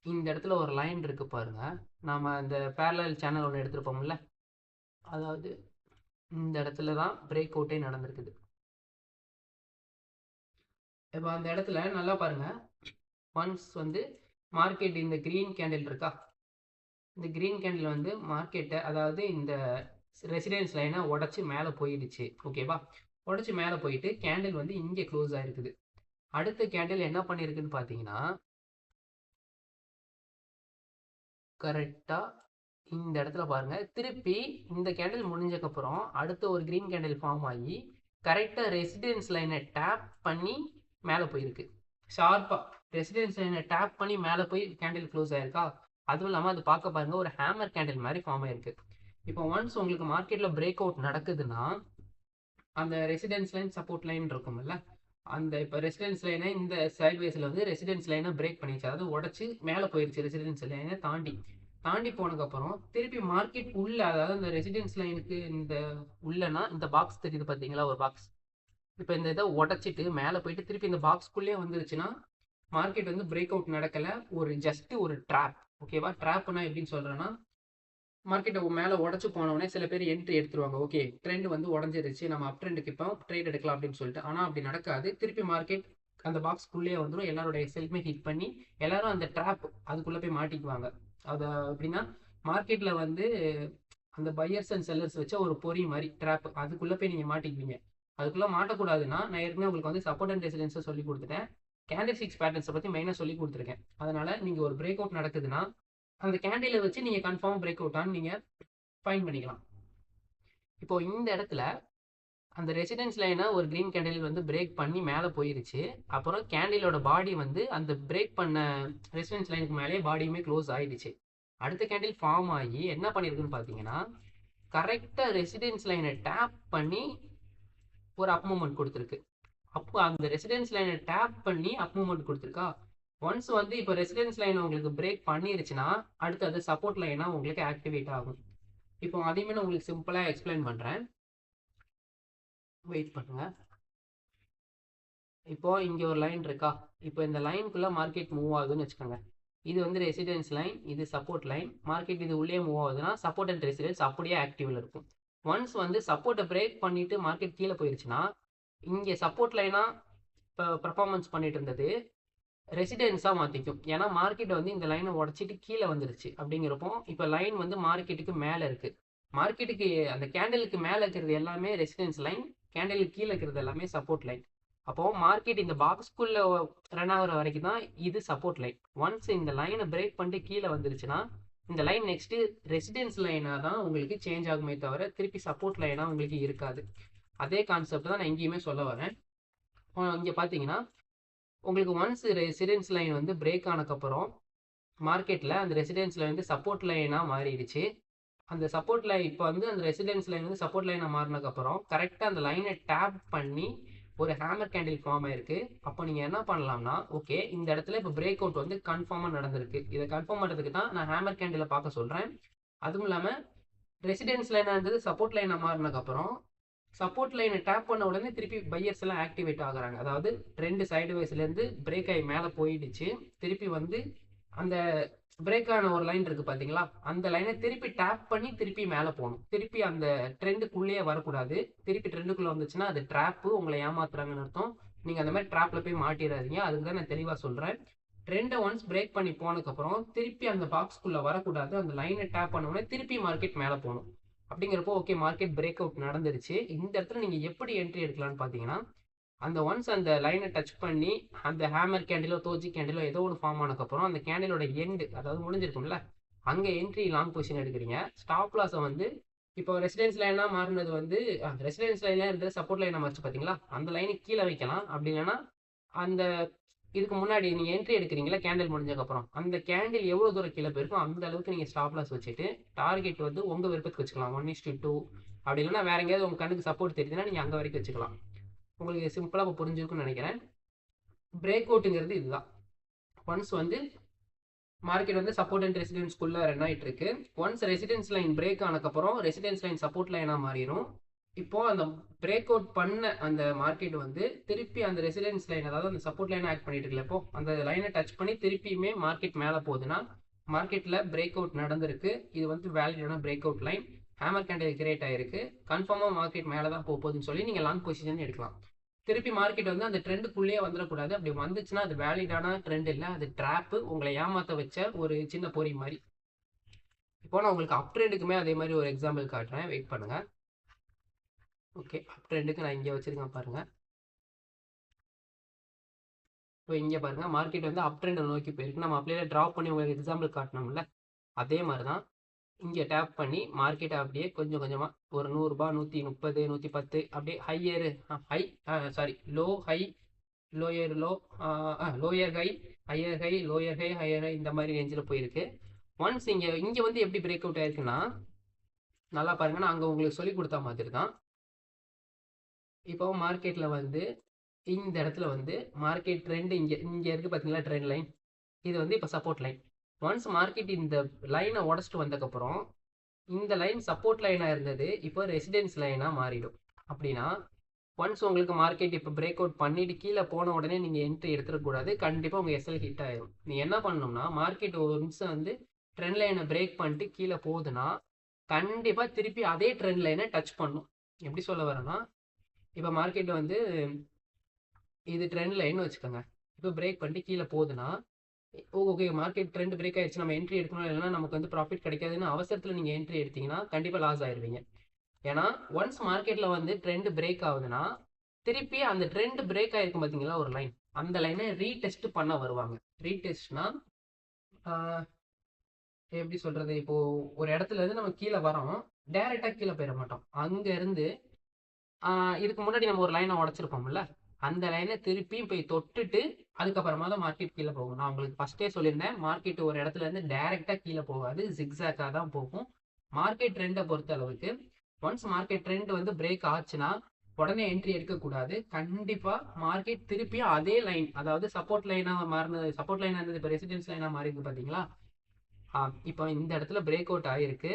இந்த இடத்துல ஒரு லைன் இருக்கு பாருங்க. நாம இந்த பேரலல் சேனல் ஒன்று எடுத்துருப்போம்ல, அதாவது இந்த இடத்துல தான் பிரேக் அவுட்டே நடந்திருக்குது. இப்போ அந்த இடத்துல நல்லா பாருங்க, ஒன்ஸ் வந்து மார்க்கெட் இந்த கிரீன் கேண்டில் இருக்கா, இந்த கிரீன் கேண்டில் வந்து மார்க்கெட்டை, அதாவது இந்த ரெசிடென்ஸ் லைனை உடச்சி மேலே போயிடுச்சு. ஓகேவா, உடச்சி மேலே போயிட்டு கேண்டில் வந்து இங்கே க்ளோஸ் ஆகிருக்குது. அடுத்த கேண்டில் என்ன பண்ணியிருக்குன்னு பார்த்தீங்கன்னா, கரெக்டாக இந்த இடத்துல பாருங்க, திருப்பி இந்த கேண்டில் முடிஞ்சக்கப்புறம் அடுத்த ஒரு கிரீன் கேண்டில் ஃபார்ம் ஆகி கரெக்டாக ரெசிடென்ஸ் லைனை டேப் பண்ணி மேலே போயிருக்கு. ஷார்ப்பாக ரெசிடென்ஸ் லைனை டேப் பண்ணி மேலே போய் கேண்டில் க்ளோஸ் ஆயிருக்கா. அதுவும் இல்லாமல் அது பார்க்க பாருங்க ஒரு ஹேமர் கேண்டில் மாதிரி ஃபார்ம் ஆயிருக்கு. இப்போ ஒன்ஸ் உங்களுக்கு மார்க்கெட்டில் பிரேக் அவுட் நடக்குதுன்னா அந்த ரெசிடென்ஸ் லைன், சப்போர்ட் லைன் இருக்கும்ல, அந்த இப்போ ரெசிடென்ஸ் லைனை இந்த சைட்வேஸில் வந்து ரெசிடென்ஸ் லைனை பிரேக் பண்ணிச்சு, அதாவது உடச்சி மேலே போயிடுச்சு. ரெசிடென்ஸ் லைனை தாண்டி போனதுக்கப்புறம் திருப்பி மார்க்கெட் உள்ள, அதாவது இந்த ரெசிடென்ஸ் லைனுக்கு இந்த உள்ளனா இந்த பாக்ஸ் தெரியுது பார்த்தீங்களா, ஒரு பாக்ஸ். இப்போ இந்த இதை உடச்சிட்டு மேலே போயிட்டு திருப்பி இந்த பாக்ஸ்க்குள்ளே வந்துருச்சுன்னா மார்க்கெட் வந்து பிரேக் அவுட் நடக்கலை, ஒரு ஜஸ்ட் ஒரு ட்ராப். ஓகேவா, ட்ராப்னா எப்படின்னு சொல்கிறேன்னா, மார்க்கெட்டை மேலே உடச்சு போனோடனே சில பேர் என்ட்ரி எடுத்துருவாங்க. ஓகே, ட்ரெண்ட் வந்து உடஞ்சிருச்சு, நம்ம அப் ட்ரெண்டுக்கு இப்போ ட்ரேட் எடுக்கலாம் அப்படின்னு சொல்லிட்டு. ஆனால் அப்படி நடக்காது. திருப்பி மார்க்கெட் அந்த பாக்ஸ்க்குள்ளேயே வந்துடும். எல்லாருடைய செல்ஃபுமே ஹிட் பண்ணி எல்லாரும் அந்த ட்ராப் அதுக்குள்ளே போய் மாட்டிக்குவாங்க. அது எப்படின்னா, மார்க்கெட்டில் வந்து அந்த பையர்ஸ் அண்ட் செல்லர்ஸ் வச்ச ஒரு பொறி மாதிரி ட்ராப், அதுக்குள்ளே போய் நீங்கள் மாட்டிக்குவீங்க. அதுக்குள்ளே மாட்டக்கூடாதுன்னா நான் ஏற்கனவே உங்களுக்கு வந்து சப்போர்ட் அண்ட் ரெசிடென்ஸை சொல்லி கொடுத்துட்டேன். கேண்டில் ஸ்டிக்ஸ் பேட்டர்ன்ஸை பற்றி மெயினாக சொல்லி கொடுத்துருக்கேன். அதனால் நீங்கள் ஒரு பிரேக் அவுட் நடக்குதுன்னா அந்த கேண்டிலை வச்சு நீங்கள் கன்ஃபார்ம் பிரேக் அவுட்டான்னு நீங்கள் ஃபைன் பண்ணிக்கலாம். இப்போ இந்த இடத்துல அந்த ரெசிடென்ஸ் லைனை ஒரு கிரீன் கேண்டில் வந்து பிரேக் பண்ணி மேலே போயிருச்சு. அப்புறம் கேண்டிலோட பாடி வந்து அந்த பிரேக் பண்ண ரெசிடென்ஸ் லைனுக்கு மேலேயே பாடியுமே க்ளோஸ் ஆகிடுச்சு. அடுத்த கேண்டில் ஃபார்ம் ஆகி என்ன பண்ணியிருக்குன்னு பார்த்தீங்கன்னா, கரெக்டாக ரெசிடென்ஸ் லைனை டேப் பண்ணி ஒரு அப் மூமெண்ட் கொடுத்துருக்கு. அப்போ அந்த ரெசிடென்ஸ் லைனை டேப் பண்ணி அப் மூமெண்ட் கொடுத்துருக்கா. ஒன்ஸ் வந்து இப்போ ரெசிடென்ஸ் லைன் உங்களுக்கு பிரேக் பண்ணிருச்சுன்னா அடுத்து அது சப்போர்ட் லைனாக உங்களுக்கு ஆக்டிவேட் ஆகும். இப்போ அதையுமே நான் உங்களுக்கு சிம்பிளாக எக்ஸ்பிளைன் பண்ணுறேன், வெயிட் பண்ணுங்க. இப்போ இங்கே ஒரு லைன் இருக்கா, இப்போ இந்த லைனுக்குள்ளே மார்க்கெட் மூவ் ஆகுதுன்னு வச்சுக்கோங்க. இது வந்து ரெசிடென்ஸ் லைன், இது சப்போர்ட் லைன். மார்க்கெட் இது உள்ளே மூவ் ஆகுதுன்னா சப்போர்ட் அண்ட் ரெசிடென்ஸ் அப்படியே ஆக்டிவ்ல இருக்கும். ஒன்ஸ் வந்து சப்போர்ட்டை பிரேக் பண்ணிட்டு மார்க்கெட் கீழே போயிருச்சுன்னா இங்கே சப்போர்ட் லைனா இப்போ பர்ஃபார்மன்ஸ் பண்ணிட்டு இருந்தது ரெசிடென்ஸாக மாற்றிக்கும். ஏன்னா மார்க்கெட் வந்து இந்த லைனை உடச்சிட்டு கீழே வந்துருச்சு. அப்படிங்கிறப்போ இப்போ லைன் வந்து மார்க்கெட்டுக்கு மேலே இருக்குது. மார்க்கெட்டுக்கு அந்த கேண்டலுக்கு மேலே இருக்கிறது எல்லாமே ரெசிடென்ஸ் லைன், கேண்டலுக்கு கீழே இருக்கிறது எல்லாமே சப்போர்ட் லைன். அப்போது மார்க்கெட் இந்த பாக்ஸ்குள்ளே ரன் ஆகிற வரைக்கும் தான் இது சப்போர்ட் லைன். ஒன்ஸ் இந்த லைனை பிரேக் பண்ணிட்டு கீழே வந்துருச்சுன்னா இந்த லைன் நெக்ஸ்ட்டு ரெசிடென்ஸ் லைனாக தான் உங்களுக்கு சேஞ்ச் ஆகுமே தவிர திருப்பி சப்போர்ட் லைனாக உங்களுக்கு இருக்காது. அதே கான்செப்ட் தான் நான் எங்கேயுமே சொல்ல வரேன். இங்கே பார்த்தீங்கன்னா உங்களுக்கு ஒன்ஸ் ரெசிடென்ஸ் லைன் வந்து பிரேக் ஆனதுக்கப்புறம் மார்க்கெட்டில் அந்த ரெசிடென்ஸ் லைன் வந்து சப்போர்ட் லைனாக மாறிடுச்சு. அந்த சப்போர்ட் லைன் இப்போ வந்து அந்த ரெசிடென்ஸ் லைன் வந்து சப்போர்ட் லைனாக மாறினதுக்கப்புறம் கரெக்டாக அந்த லைனை டேப் பண்ணி ஒரு ஹேமர் கேண்டில் ஃபார்ம் ஆயிருக்கு. அப்போ நீங்கள் என்ன பண்ணலாம்னா, ஓகே இந்த இடத்துல இப்போ பிரேக் அவுட் வந்து கன்ஃபார்மாக நடந்திருக்கு. இதை கன்ஃபார்ம் பண்ணுறதுக்கு தான் நான் ஹேமர் கேண்டில் பார்க்க சொல்கிறேன். அதுவும் இல்லாமல் ரெசிடென்ஸ் லைனாக இருந்தது சப்போர்ட் லைனாக மாறினதுக்கப்புறம் சப்போர்ட் லைனை டேப் பண்ண உடனே திருப்பி பையர்ஸ் எல்லாம் ஆக்டிவேட் ஆகுறாங்க. அதாவது ட்ரெண்ட் சைடு வைஸ்லேருந்து பிரேக் ஆகி மேலே போயிடுச்சு. திருப்பி வந்து அந்த பிரேக் ஆன ஒரு லைன் இருக்குது பார்த்தீங்களா, அந்த லைனை திருப்பி டேப் பண்ணி திருப்பி மேலே போகணும். திருப்பி அந்த ட்ரெண்டுக்குள்ளேயே வரக்கூடாது. திருப்பி ட்ரெண்டுக்குள்ளே வந்துச்சுன்னா அது ட்ராப்பு, உங்களை ஏமாத்துறாங்கன்னு அர்த்தம். நீங்கள் அந்த மாதிரி ட்ராப்பில் போய் மாட்டிடாதீங்க. அதுக்கு தான் நான் தெளிவாக சொல்கிறேன். ட்ரெண்டை ஒன்ஸ் பிரேக் பண்ணி போனதுக்கப்புறம் திருப்பி அந்த பாக்ஸ்குள்ளே வரக்கூடாது. அந்த லைனை டேப் பண்ண உடனே திருப்பி மார்க்கெட் மேலே போகணும். அப்படிங்கிறப்போ ஓகே மார்க்கெட் பிரேக் அவுட் நடந்துருச்சு. இந்த இடத்துல நீங்கள் எப்படி என்ட்ரி எடுக்கலாம்னு பார்த்தீங்கன்னா, அந்த ஒன்ஸ் அந்த லைனை டச் பண்ணி அந்த ஹேமர் கேண்டிலோ தோஜி கேண்டிலோ ஏதோ ஒன்று ஃபார்ம் ஆனதுக்கப்புறம் அந்த கேண்டிலோட எண்டு அதாவது முடிஞ்சிருக்கும்ல, அங்கே என்ட்ரி லாங் பொசிஷன் எடுக்கிறீங்க. ஸ்டாப் லாஸை வந்து இப்போ ரெசிடென்ஸ் லைனாக மாறினது வந்து ரெசிடென்ஸ் லைனாக இருந்தது சப்போர்ட் லைனாக மாறிச்சு பார்த்தீங்களா, அந்த லைனுக்கு கீழே வைக்கலாம். அப்படி இல்லைன்னா அந்த இதுக்கு முன்னாடி நீங்கள் என்ட்ரி எடுக்கிறீங்களா கேண்டில் முடிஞ்சதுக்கப்புறம் அந்த கேண்டில் எவ்வளோ தூரம் கீழே போயிருக்கும் அந்த அளவுக்கு நீங்கள் ஸ்டாப் லாஸ் வச்சுட்டு டார்கெட் வந்து உங்கள் விருப்பத்துக்கு வச்சுக்கலாம். 1:2 அப்படி இல்லைன்னா வேற எங்கேயாவது உங்கள் கண்ணுக்கு சப்போர்ட் தெரியுதுன்னா நீங்கள் அங்கே வரைக்கும் வச்சுக்கலாம். உங்களுக்கு சிம்பிளாக இப்போ புரிஞ்சிருக்குன்னு நினைக்கிறேன். பிரேக் அவுட்டுங்கிறது இதுதான். ஒன்ஸ் வந்து மார்க்கெட் வந்து சப்போர்ட் அண்ட் ரெசிடென்ஸ்குள்ளே ரன் ஆகிட்டு இருக்கு. ஒன்ஸ் ரெசிடென்ஸ் லைன் பிரேக் ஆனதுக்கப்புறம் ரெசிடென்ஸ் லைன் சப்போர்ட் லைனாக மாறிடும். இப்போ அந்த பிரேக் அவுட் பண்ண அந்த மார்க்கெட் வந்து திருப்பி அந்த ரெசிடென்ஸ் லைன் அதாவது அந்த சப்போர்ட் லைனை ஆக்ட் பண்ணிட்டு இருக்கல, இப்போ அந்த லைனை டச் பண்ணி திருப்பியுமே மார்க்கெட் மேலே போகுதுன்னா மார்க்கெட்டில் பிரேக் அவுட் நடந்திருக்கு. இது வந்து வேலிடான break out line. Hammer candle create ஆயிருக்கு. கன்ஃபார்மாக மார்க்கெட் மேலே தான் போகுதுன்னு சொல்லி நீங்கள் லாங் பொசிஷன் எடுக்கலாம். திருப்பி மார்க்கெட் வந்து அந்த ட்ரெண்டுக்குள்ளேயே வந்துடக்கூடாது. அப்படி வந்துச்சுன்னா அது வேலிடான ட்ரெண்ட் இல்லை, அது ட்ராப்பு, உங்களை ஏமாற்ற வச்ச ஒரு சின்ன பொறி மாதிரி. இப்போ நான் உங்களுக்கு அப் ட்ரெண்டுக்குமே அதே மாதிரி ஒரு எக்ஸாம்பிள் காட்டுறேன், வெயிட் பண்ணுங்க. ஓகே அப் ட்ரெண்டுக்கு நான் இங்கே வச்சிருக்கேன் பாருங்க. இப்போ இங்கே பாருங்க மார்க்கெட் வந்து அப் ட்ரெண்டை நோக்கி போயிருக்கு. நம்ம அப்படியே ட்ராப் பண்ணி உங்களுக்கு எக்ஸாம்பிள் காட்டணும்ல, அதே மாதிரி தான் இங்கே டேப் பண்ணி மார்க்கெட்டை அப்படியே கொஞ்சம் கொஞ்சமாக ஒரு 100 ரூபாய் 130 110 அப்படியே higher high sorry low high lower low lower high higher high lower high higher high இந்த மாதிரி ரேஞ்சில் போயிருக்கு. ஒன்ஸ் இங்கே வந்து எப்படி பிரேக் அவுட் ஆயிருக்குன்னா நல்லா பாருங்க, நான் அங்கே உங்களுக்கு சொல்லி கொடுத்த மாதிரி தான். இப்போ மார்க்கெட்டில் வந்து இந்த இடத்துல வந்து மார்க்கெட் ட்ரெண்ட் இங்கே இருக்குது பார்த்தீங்களா, ட்ரெண்ட் லைன், இது வந்து இப்போ சப்போர்ட் லைன். ஒன்ஸ் மார்க்கெட் இந்த லைனை உடச்சிட்டு வந்ததுக்கப்புறம் இந்த லைன் சப்போர்ட் லைனாக இருந்தது இப்போ ரெசிடென்ஸ் லைனாக மாறிடும். அப்படின்னா ஒன்ஸ் உங்களுக்கு மார்க்கெட் இப்போ பிரேக் அவுட் பண்ணிட்டு கீழே போன உடனே நீங்கள் என்ட்ரி எடுத்துடக்கூடாது. கண்டிப்பாக உங்கள் எஸ்எல் ஹிட் ஆயிடும். நீங்கள் என்ன பண்ணணும்னா மார்க்கெட் ஒரு நிமிஷம் வந்து ட்ரெண்ட் லைனை பிரேக் பண்ணிட்டு கீழே போகுதுன்னா கண்டிப்பாக திருப்பி அதே ட்ரெண்ட் லைனை டச் பண்ணும். எப்படி சொல்ல வரேன்னா, இப்போ மார்க்கெட் வந்து இது ட்ரெண்ட் லைன் வச்சுக்கோங்க, இப்போ பிரேக் பண்ணிட்டு கீழே போகுதுன்னா ஓகே மார்க்கெட் ட்ரெண்ட் பிரேக் ஆயிடுச்சு, நம்ம என்ட்ரி எடுக்கணும், இல்லைன்னா நமக்கு வந்து ப்ராஃபிட் கிடைக்காதுன்னு அவசரத்தில் நீங்கள் என்ட்ரி எடுத்தீங்கன்னா கண்டிப்பாக லாஸ் ஆயிடுவீங்க. ஏன்னா ஒன்ஸ் மார்க்கெட்டில் வந்து ட்ரெண்ட் பிரேக் ஆகுதுன்னா திருப்பி அந்த ட்ரெண்ட் பிரேக் ஆகிருக்கும் பார்த்தீங்களா ஒரு லைன், அந்த லைனை ரீடெஸ்ட் பண்ண வருவாங்க. ரீடெஸ்ட்னா எப்படி சொல்கிறது, இப்போது ஒரு இடத்துல இருந்து நம்ம கீழே வரோம், டேரெக்டாக கீழே போயிட மாட்டோம். அங்கேருந்து இதுக்கு முன்னாடி நம்ம ஒரு லைனை உடச்சிருப்போம்ல, அந்த லைனை திருப்பியும் போய் தொட்டுட்டு அதுக்கப்புறமா தான் மார்க்கெட் கீழே போகும். நான் உங்களுக்கு ஃபஸ்ட்டே சொல்லியிருந்தேன், மார்க்கெட் ஒரு இடத்துல இருந்து டேரெக்டாக கீழே போகாது, ஜிக்ஸாக்காக தான் போகும். மார்க்கெட் ட்ரெண்டை பொறுத்த அளவுக்கு ஒன்ஸ் மார்க்கெட் ட்ரெண்ட் வந்து பிரேக் ஆச்சுன்னா உடனே என்ட்ரி எடுக்கக்கூடாது. கண்டிப்பாக மார்க்கெட் திருப்பியும் அதே லைன், அதாவது சப்போர்ட் லைனாக மாறினது, சப்போர்ட் லைனாக இருந்தது இப்போ ரெசிடென்ஸ் லைனாக மாறிருக்கு பார்த்தீங்களா, இப்போ இந்த இடத்துல பிரேக் அவுட் ஆகிருக்கு,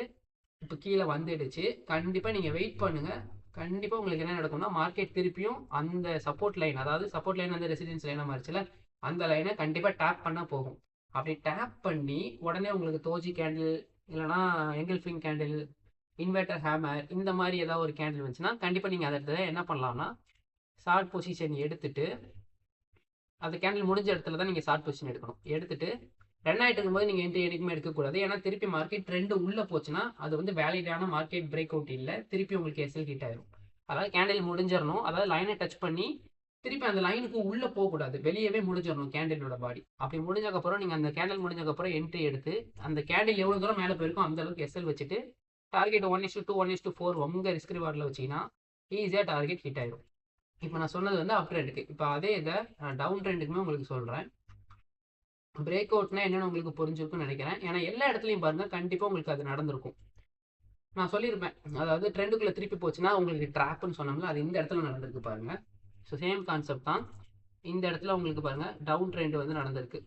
இப்போ கீழே வந்துடுச்சு. கண்டிப்பாக நீங்கள் வெயிட் பண்ணுங்கள், கண்டிப்பாக உங்களுக்கு என்ன நடக்கும்னா மார்க்கெட் திருப்பியும் அந்த சப்போர்ட் லைன், அதாவது சப்போர்ட் லைன் வந்து ரெசிடென்ஸ் லைனாக மாறிச்சுல, அந்த லைனை கண்டிப்பாக டேப் பண்ண போகும். அப்படி டேப் பண்ணி உடனே உங்களுக்கு தோஜி கேண்டில் இல்லைனா எங்கல்ஃபிங் கேண்டில், இன்வெர்டர் ஹேமர் இந்த மாதிரி ஏதாவது ஒரு கேண்டில் வந்துச்சுன்னா கண்டிப்பாக நீங்கள் அதை இடத்துல என்ன பண்ணலாம்னா ஷார்ட் பொசிஷன் எடுத்துட்டு, அந்த கேண்டில் முடிஞ்ச இடத்துல தான் நீங்கள் ஷார்ட் பொசிஷன் எடுக்கணும். எடுத்துட்டு ரன் ஆகிட்டு இருக்கும்போது நீங்கள் என்ட்ரி எதுக்குமே எடுக்கக்கூடாது. ஏன்னா திருப்பி மார்க்கெட் ட்ரெண்டு உள்ளே போச்சுன்னா அது வந்து வேலிடான மார்க்கெட் பிரேக் அவுட் இல்லை, திருப்பி உங்களுக்கு எஸ்எல் ஹிட் ஆயிரும். அதாவது கேண்டில் முடிஞ்சிடணும், அதாவது லைனை டச் பண்ணி திருப்பி அந்த லைனுக்கு உள்ளே போகக்கூடாது, வெளியவே முடிஞ்சிடணும் கேண்டிலோட பாடி. அப்படி முடிஞ்சக்கப்புறம் நீங்கள் அந்த கேண்டில் முடிஞ்சக்கப்புறம் என்ட்ரி எடுத்து அந்த கேண்டில் எவ்வளோ தூரம் மேலே போயிருக்கும் அந்த அளவுக்கு எஸ்எல் வச்சுட்டு டார்கெட் 1:2 1:4 உங்கள் ரிஸ்க் ரிவார்டில் வச்சிங்கன்னா ஈஸியாக டார்கெட் ஹிட் ஆயிடும். இப்போ நான் சொன்னது வந்து அப் ட்ரெண்டுக்கு. இப்போ அதே இதை நான் டவுன் ட்ரெண்டுக்குமே உங்களுக்கு சொல்கிறேன். பிரேக் அவுட்னா என்னென்னு உங்களுக்கு புரிஞ்சிருக்குன்னு நினைக்கிறேன். ஏன்னா எல்லா இடத்துலையும் பாருங்கள் கண்டிப்பாக உங்களுக்கு அது நடந்திருக்கும். நான் சொல்லியிருப்பேன், அதாவது ட்ரெண்டுக்குள்ளே திருப்பி போச்சுன்னா உங்களுக்கு ட்ராப்னு சொன்னோம்ல, அது இந்த இடத்துல நடந்திருக்கு பாருங்கள். ஸோ சேம் கான்செப்ட் தான். இந்த இடத்துல உங்களுக்கு பாருங்கள் டவுன் ட்ரெண்ட் வந்து நடந்திருக்கு.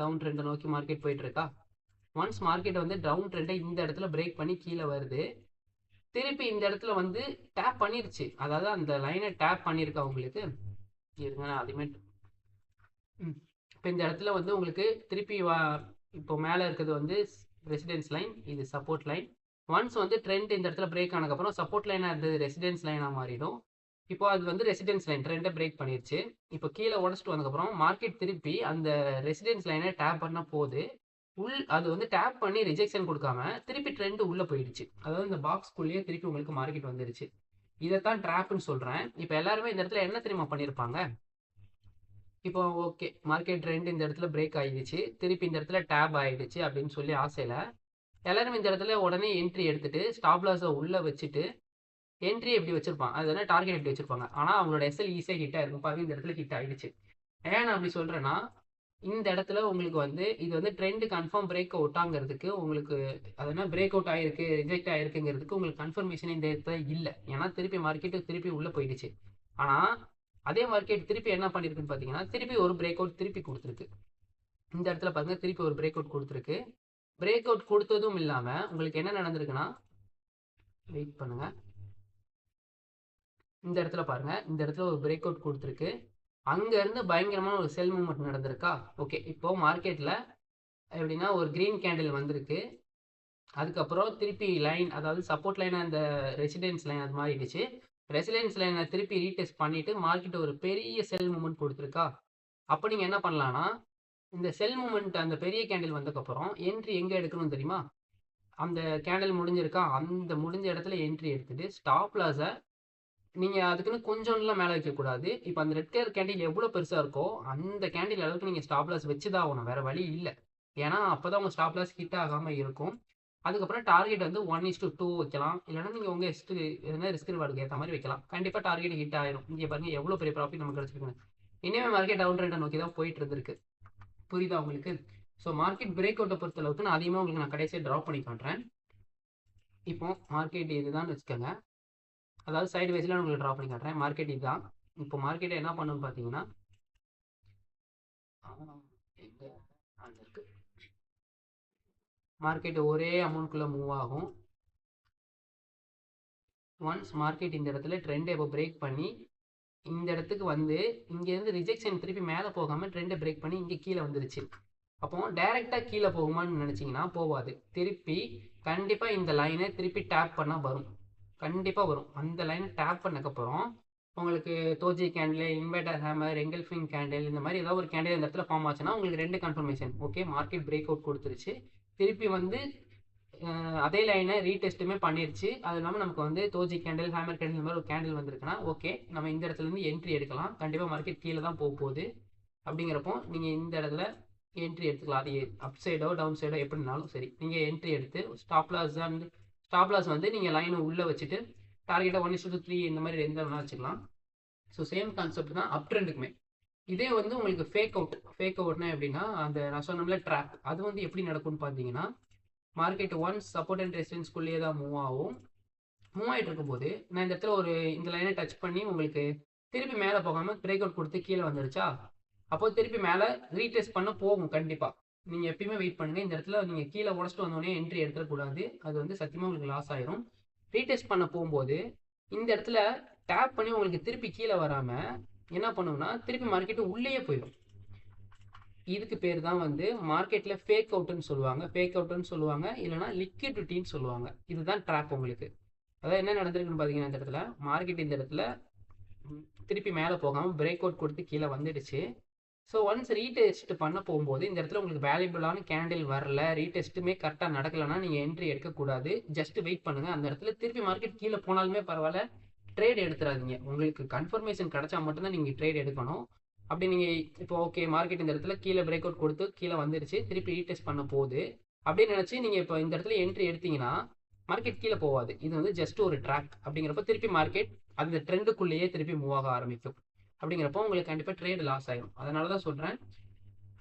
டவுன் ட்ரெண்டை நோக்கி மார்க்கெட் போயிட்டுருக்கா. ஒன்ஸ் மார்க்கெட் வந்து டவுன் ட்ரெண்டை இந்த இடத்துல பிரேக் பண்ணி கீழே வருது, திருப்பி இந்த இடத்துல வந்து டேப் பண்ணிருச்சு. அதாவது அந்த லைனை டேப் பண்ணியிருக்கா உங்களுக்கு. இருங்க அதுமே இப்போ இந்த இடத்துல வந்து உங்களுக்கு திருப்பி இப்போ மேலே இருக்கிறது வந்து ரெசிடென்ஸ் லைன், இது சப்போர்ட் லைன். ஒன்ஸ் வந்து ட்ரெண்ட் இந்த இடத்துல பிரேக் ஆனதுக்கப்புறம் சப்போர்ட் லைனாக இருந்தது ரெசிடென்ஸ் லைனாக மாறிடும். இப்போ அது வந்து ரெசிடென்ஸ் லைன் ட்ரெண்டை பிரேக் பண்ணிருச்சு. இப்போ கீழே உடச்சிட்டு வந்ததுக்கப்புறம் மார்க்கெட் திருப்பி அந்த ரெசிடென்ஸ் லைனை டேப் பண்ண போது அது வந்து டேப் பண்ணி ரிஜெக்ஷன் கொடுக்காம திருப்பி ட்ரெண்ட் உள்ளே போயிடுச்சு. அதாவது இந்த பாக்ஸ்குள்ளேயே திருப்பி உங்களுக்கு மார்க்கெட் வந்துருச்சு. இதைத்தான் ட்ராப்னு சொல்கிறேன். இப்போ எல்லாருமே இந்த இடத்துல என்ன தெரியுமா பண்ணியிருப்பாங்க, இப்போ ஓகே மார்க்கெட் ட்ரெண்ட் இந்த இடத்துல பிரேக் ஆகிடுச்சு, திருப்பி இந்த இடத்துல டேப் ஆகிடுச்சு அப்படின்னு சொல்லி ஆசையில் எல்லாருமே இந்த இடத்துல உடனே என்ட்ரி எடுத்துட்டு ஸ்டாப் லாஸை உள்ளே வச்சுட்டு என்ட்ரி எப்படி வச்சிருப்பாங்க, அது என்ன டார்கெட் எப்படி வச்சிருப்பாங்க. ஆனால் அவங்களோட எஸ்எல் ஈஸியாக ஹிட் ஆயிருக்கும். பாருங்க இந்த இடத்துல ஹிட் ஆகிடுச்சு. ஏன் அப்படி சொல்கிறேன்னா, இந்த இடத்துல உங்களுக்கு வந்து இது வந்து ட்ரெண்ட் கன்ஃபார்ம் பிரேக் அவுட்டாங்கிறதுக்கு உங்களுக்கு அது என்ன பிரேக் அவுட் ஆகிருக்கு ரிஜெக்ட் ஆகிருக்குங்கிறதுக்கு உங்களுக்கு கன்ஃபர்மேஷன் இந்த இடத்துல இல்லை. ஏன்னா திருப்பி மார்க்கெட்டு திருப்பி உள்ளே போயிடுச்சு. ஆனால் அதே மார்க்கெட் திருப்பி என்ன பண்ணியிருக்குன்னு பார்த்தீங்கன்னா திருப்பி ஒரு பிரேக் அவுட் திருப்பி கொடுத்துருக்கு. இந்த இடத்துல பாருங்கள் திருப்பி ஒரு பிரேக் அவுட் கொடுத்துருக்கு. பிரேக் அவுட் கொடுத்ததும் இல்லாமல் உங்களுக்கு என்ன நடந்திருக்குன்னா, வெயிட் பண்ணுங்கள், இந்த இடத்துல பாருங்கள் இந்த இடத்துல ஒரு பிரேக் அவுட் கொடுத்துருக்கு. அங்கேருந்து பயங்கரமான ஒரு செல் மூவ்மெண்ட் நடந்திருக்கா. ஓகே இப்போ மார்க்கெட்டில் எப்படின்னா ஒரு க்ரீன் கேண்டில் வந்திருக்கு, அதுக்கப்புறம் திருப்பி லைன் அதாவது சப்போர்ட் லைனாக அந்த ரெசிடென்ஸ் லைன் அது மாறிடுச்சு. ரெசிடென்ஸ் லைனை திருப்பி ரீடெஸ்ட் பண்ணிவிட்டு மார்க்கெட் ஒரு பெரிய செல் மூவ்மெண்ட் கொடுத்துருக்கா. அப்போ நீங்கள் என்ன பண்ணலான்னா இந்த செல் மூவ்மெண்ட் அந்த பெரிய கேண்டில் வந்ததுக்கப்புறம் என்ட்ரி எங்கே எடுக்கணும்னு தெரியுமா, அந்த கேண்டில் முடிஞ்சிருக்கா அந்த முடிஞ்ச இடத்துல என்ட்ரி எடுத்துகிட்டு ஸ்டாப் லாஸை நீங்கள் அதுக்குன்னு கொஞ்சம்லாம் மேலே வைக்கக்கூடாது. இப்போ அந்த ரெட் கலர் கேண்டில் எவ்வளோ பெருசாக இருக்கோ அந்த கேண்டில் அளவுக்கு நீங்கள் ஸ்டாப் லாஸ் வச்சு தான் ஆகணும், வேறு வழி இல்லை. ஏன்னா அப்போ தான் உங்கள் ஸ்டாப் லாஸ் ஹிட் ஆகாமல் இருக்கும். அதுக்கப்புறம் டார்கெட் வந்து 1:2 வைக்கலாம், இல்லைனா நீங்கள் உங்கள் எதுனா ரிஸ்க் ரிவார்டுக்கு ஏற்ற மாதிரி வைக்கலாம். கண்டிப்பாக டார்கெட் ஹிட் ஆயிரும். இங்கே பாருங்கள் எவ்வளோ பெரிய ப்ராஃபிட் நமக்கு கிடச்சிருக்குங்க. இனிமேல் மார்க்கெட் டவுன் ட்ரெண்டை நோக்கி தான் போயிட்டு இருந்திருக்கு. புரியுதா உங்களுக்கு? ஸோ மார்க்கெட் பிரேக் அவுட்டை பொறுத்தளவுக்கு நான் அதிகமாக உங்களுக்கு நான் கடைசியாக ட்ராப் பண்ணி காட்டுறேன். இப்போ மார்க்கெட் இதுதான் வச்சுக்கோங்க, அதாவது சைடு வைஸில் உங்களுக்கு ட்ரா பண்ணி காட்டுறேன். மார்க்கெட் இதுதான். இப்போ மார்க்கெட்டை என்ன பண்ணணும்னு பார்த்தீங்கன்னா எங்கே அந்த இருக்கு, மார்க்கெட் ஒரே அமௌண்ட்குள்ளே மூவ் ஆகும். ஒன்ஸ் மார்க்கெட் இந்த இடத்துல ட்ரெண்டை இப்போ பிரேக் பண்ணி இந்த இடத்துக்கு வந்து இங்கேருந்து ரிஜெக்ஷன் திருப்பி மேலே போகாமல் ட்ரெண்டை பிரேக் பண்ணி இங்கே கீழே வந்துருச்சு. அப்போ டைரெக்டாக கீழே போகுமான்னு நினச்சிங்கன்னா போகாது. திருப்பி கண்டிப்பாக இந்த லைனை திருப்பி டேப் பண்ணால் வரும், கண்டிப்பாக வரும். அந்த லைனை டேப் பண்ணக்கப்புறம் உங்களுக்கு doji candle, inverted hammer, engulfing candle இந்த மாதிரி ஏதாவது ஒரு கேண்டில் இந்த இடத்துல ஃபார்ம் ஆச்சுன்னா உங்களுக்கு ரெண்டு confirmation. Okay market break out கொடுத்துருச்சு, திருப்பி வந்து அதே லைனை ரீடெஸ்ட்டுமே பண்ணிருச்சு. அது இல்லாமல் நமக்கு வந்து தோஜி கேண்டில், ஹேமர் கேண்டில் இந்த மாதிரி ஒரு கேண்டில் வந்திருக்குன்னா ஓகே நம்ம இந்த இடத்துலேருந்து என்ட்ரி எடுக்கலாம். கண்டிப்பாக மார்க்கெட் கீழே தான் போக போகுது. அப்படிங்கிறப்போ நீங்கள் இந்த இடத்துல என்ட்ரி எடுத்துக்கலாம். அது அப் சைடோ டவுன் சைடோ எப்படினாலும் சரி நீங்கள் என்ட்ரி எடுத்து ஸ்டாப் லாஸ் வந்து நீங்கள் லைனை உள்ளே வச்சுட்டு டார்கெட்டை 1:3 இந்த மாதிரி எந்த வேணால் வச்சுக்கலாம். ஸோ சேம் கான்செப்ட் தான் அப் ட்ரெண்டுக்குமே. இதே வந்து உங்களுக்கு ஃபேக் அவுட்னா எப்படின்னா அந்த நான் சொன்னோம்ல ட்ராப், அது வந்து எப்படி நடக்கும்னு பார்த்தீங்கன்னா மார்க்கெட் ஒன்ஸ் சப்போர்ட் அண்ட் ரெசிஸ்டன்ஸ்குள்ளேயே தான் மூவ் ஆகும். மூவ் ஆகிட்டு இருக்கும்போது நான் இந்த இடத்துல இந்த லைனை டச் பண்ணி உங்களுக்கு திருப்பி மேலே போகாமல் பிரேக் அவுட் கொடுத்து கீழே வந்துருச்சா, அப்போ திருப்பி மேலே ரீடெஸ்ட் பண்ண போகும். கண்டிப்பாக நீங்கள் எப்பயுமே வெயிட் பண்ணுங்கள். இந்த இடத்துல நீங்கள் கீழே உடச்சிட்டு வந்தோடனே என்ட்ரி எடுத்துடக்கூடாது, அது வந்து சத்தியமாக உங்களுக்கு லாஸ் ஆயிரும். ரீடெஸ்ட் பண்ண போகும்போது இந்த இடத்துல டேப் பண்ணி உங்களுக்கு திருப்பி கீழே வராமல் என்ன பண்ணுன்னா திருப்பி மார்க்கெட்டு உள்ளேயே போயிடும். இதுக்கு பேர் தான் வந்து மார்க்கெட்டில் ஃபேக் அவுட்டுன்னு சொல்லுவாங்க இல்லைனா லிக்விடிட்டின்னு சொல்லுவாங்க. இதுதான் ட்ராப் உங்களுக்கு. அதாவது என்ன நடந்திருக்குன்னு பார்த்தீங்கன்னா இந்த இடத்துல மார்க்கெட் இந்த இடத்துல திருப்பி மேலே போகாமல் பிரேக் அவுட் கொடுத்து கீழே வந்துடுச்சு. ஸோ ஒன்ஸ் ரீடெஸ்ட் பண்ண போகும்போது இந்த இடத்துல உங்களுக்கு வேல்யூபிளான கேண்டில் வரல, ரீடெஸ்ட்டுமே கரெக்டாக நடக்கலைன்னா நீங்கள் என்ட்ரி எடுக்கக்கூடாது. ஜஸ்ட் வெயிட் பண்ணுங்கள். அந்த இடத்துல திருப்பி மார்க்கெட் கீழே போனாலுமே பரவாயில்ல, ட்ரேட் எடுத்துறாதீங்க. உங்களுக்கு கன்ஃபர்மேஷன் கிடைச்சா மட்டும்தான் நீங்கள் ட்ரேட் எடுக்கணும். அப்படி நீங்கள் இப்போ ஓகே மார்க்கெட் இந்த இடத்துல கீழே பிரேக் அவுட் கொடுத்து கீழே வந்துருச்சு, திருப்பி ரீடெஸ்ட் பண்ண போகுது அப்படின்னு நினச்சி நீங்கள் இப்போ இந்த இடத்துல என்ட்ரி எடுத்தீங்கன்னா மார்க்கெட் கீழே போகாது. இது வந்து ஜஸ்ட் ஒரு ட்ராக். அப்படிங்கிறப்ப திருப்பி மார்க்கெட் அந்த ட்ரெண்டுக்குள்ளேயே திருப்பி மூவ் ஆக ஆரம்பிக்கும். அப்படிங்கிறப்போ உங்களுக்கு கண்டிப்பாக ட்ரேட் லாஸ் ஆயிடும். அதனால தான் சொல்கிறேன்,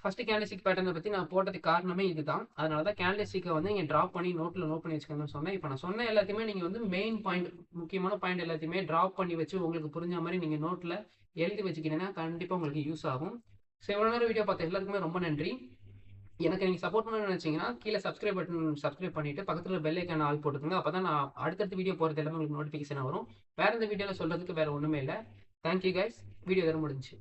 ஃபர்ஸ்ட் கேண்டில்ஸ்டிக் பேட்டர்னை பற்றி நான் போட்டதுக்கு காரணமே இதுதான். அதனால தான் கேண்டில்ஸ்டிக்கை வந்து நீங்கள் ட்ராப் பண்ணி நோட்டில் நோட் பண்ணி வச்சுக்கணும்னு சொன்னேன். இப்போ நான் சொன்ன எல்லாத்தையுமே நீங்கள் வந்து மெயின் பாயிண்ட், முக்கியமான பாயிண்ட் எல்லாத்தையுமே ட்ராப் பண்ணி வச்சு உங்களுக்கு புரிஞ்ச மாதிரி நீங்கள் நோட்டில் எழுதி வச்சுக்கிட்டீங்கன்னா கண்டிப்பாக உங்களுக்கு யூஸ் ஆகும். ஸோ இவ்வளோ நேரம் வீடியோ பார்த்த எல்லாருக்குமே ரொம்ப நன்றி. எனக்கு நீங்கள் சப்போர்ட் பண்ணணும்னு நினச்சிங்கன்னா கீழே சப்ஸ்கிரைப் பண்ணிவிட்டு பக்கத்தில் பெல் ஐக்கான ஆல் போட்டுக்கோங்க. அப்போ தான் நான் அடுத்தடுத்த வீடியோ போகிறது எல்லாமே உங்களுக்கு நோட்டிஃபிகேஷன் வரும். வேறு இந்த வீடியோவில் சொல்கிறதுக்கு வேறு ஒன்றுமே இல்லை. Thank you guys. வீடியோ தர முடிஞ்சு.